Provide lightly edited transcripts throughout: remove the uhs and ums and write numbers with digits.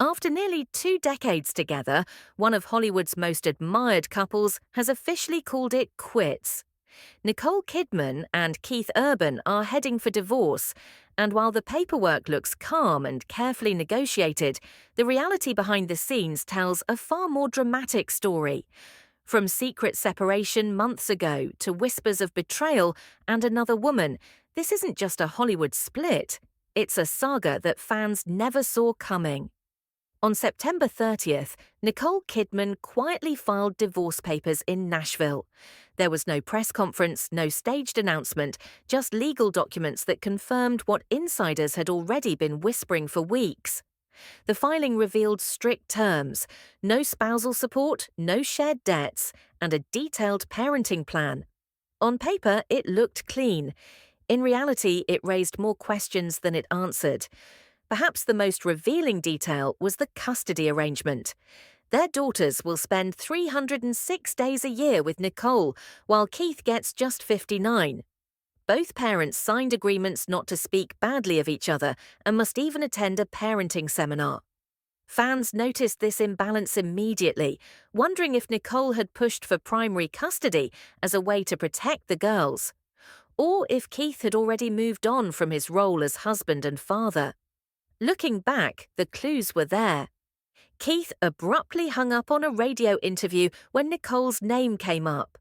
After nearly 2 decades together, one of Hollywood's most admired couples has officially called it quits. Nicole Kidman and Keith Urban are heading for divorce, and while the paperwork looks calm and carefully negotiated, the reality behind the scenes tells a far more dramatic story. From secret separation months ago to whispers of betrayal and another woman, this isn't just a Hollywood split, it's a saga that fans never saw coming. On September 30th, Nicole Kidman quietly filed divorce papers in Nashville. There was no press conference, no staged announcement, just legal documents that confirmed what insiders had already been whispering for weeks. The filing revealed strict terms: no spousal support, no shared debts, and a detailed parenting plan. On paper, it looked clean. In reality, it raised more questions than it answered. Perhaps the most revealing detail was the custody arrangement. Their daughters will spend 306 days a year with Nicole, while Keith gets just 59. Both parents signed agreements not to speak badly of each other and must even attend a parenting seminar. Fans noticed this imbalance immediately, wondering if Nicole had pushed for primary custody as a way to protect the girls, or if Keith had already moved on from his role as husband and father. Looking back, the clues were there. Keith abruptly hung up on a radio interview when Nicole's name came up.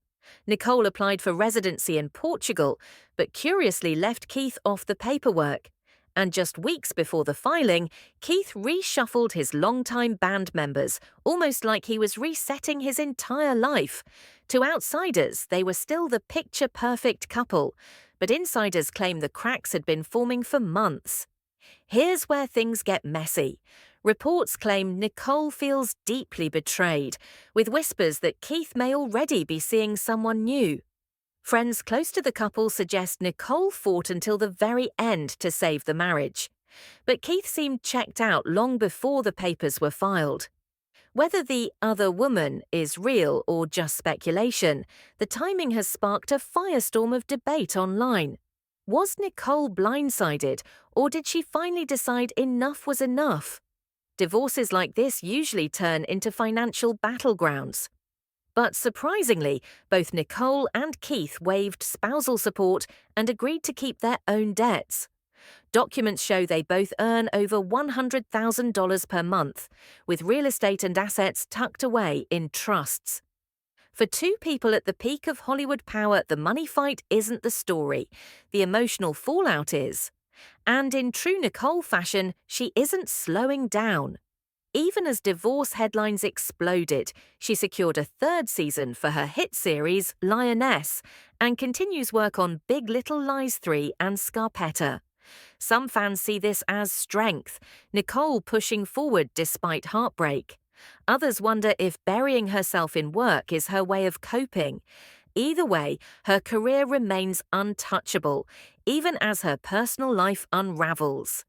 Nicole applied for residency in Portugal, but curiously left Keith off the paperwork. And just weeks before the filing, Keith reshuffled his longtime band members, almost like he was resetting his entire life. To outsiders, they were still the picture-perfect couple, but insiders claim the cracks had been forming for months. Here's where things get messy. Reports claim Nicole feels deeply betrayed, with whispers that Keith may already be seeing someone new. Friends close to the couple suggest Nicole fought until the very end to save the marriage. But Keith seemed checked out long before the papers were filed. Whether the other woman is real or just speculation, the timing has sparked a firestorm of debate online. Was Nicole blindsided, or did she finally decide enough was enough? Divorces like this usually turn into financial battlegrounds. But surprisingly, both Nicole and Keith waived spousal support and agreed to keep their own debts. Documents show they both earn over $100,000 per month, with real estate and assets tucked away in trusts. For two people at the peak of Hollywood power, the money fight isn't the story. The emotional fallout is. And in true Nicole fashion, she isn't slowing down. Even as divorce headlines exploded, she secured a third season for her hit series, Lioness, and continues work on Big Little Lies 3 and Scarpetta. Some fans see this as strength, Nicole pushing forward despite heartbreak. Others wonder if burying herself in work is her way of coping. Either way, her career remains untouchable, even as her personal life unravels.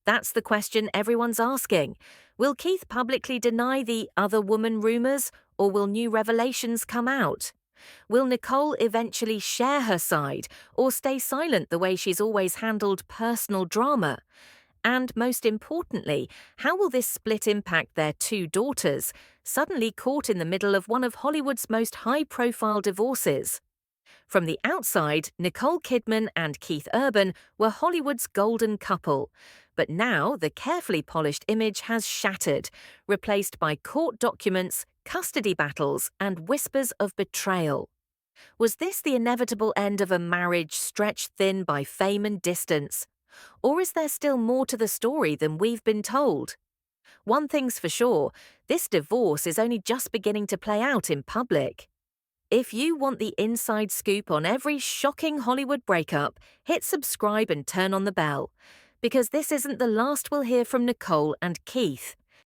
That's the question everyone's asking. Will Keith publicly deny the other woman rumors, or will new revelations come out? Will Nicole eventually share her side, or stay silent the way she's always handled personal drama? And most importantly, how will this split impact their two daughters, suddenly caught in the middle of one of Hollywood's most high-profile divorces? From the outside, Nicole Kidman and Keith Urban were Hollywood's golden couple. But now the carefully polished image has shattered, replaced by court documents, custody battles, and whispers of betrayal. Was this the inevitable end of a marriage stretched thin by fame and distance? Or is there still more to the story than we've been told? One thing's for sure, this divorce is only just beginning to play out in public. If you want the inside scoop on every shocking Hollywood breakup, hit subscribe and turn on the bell. Because this isn't the last we'll hear from Nicole and Keith.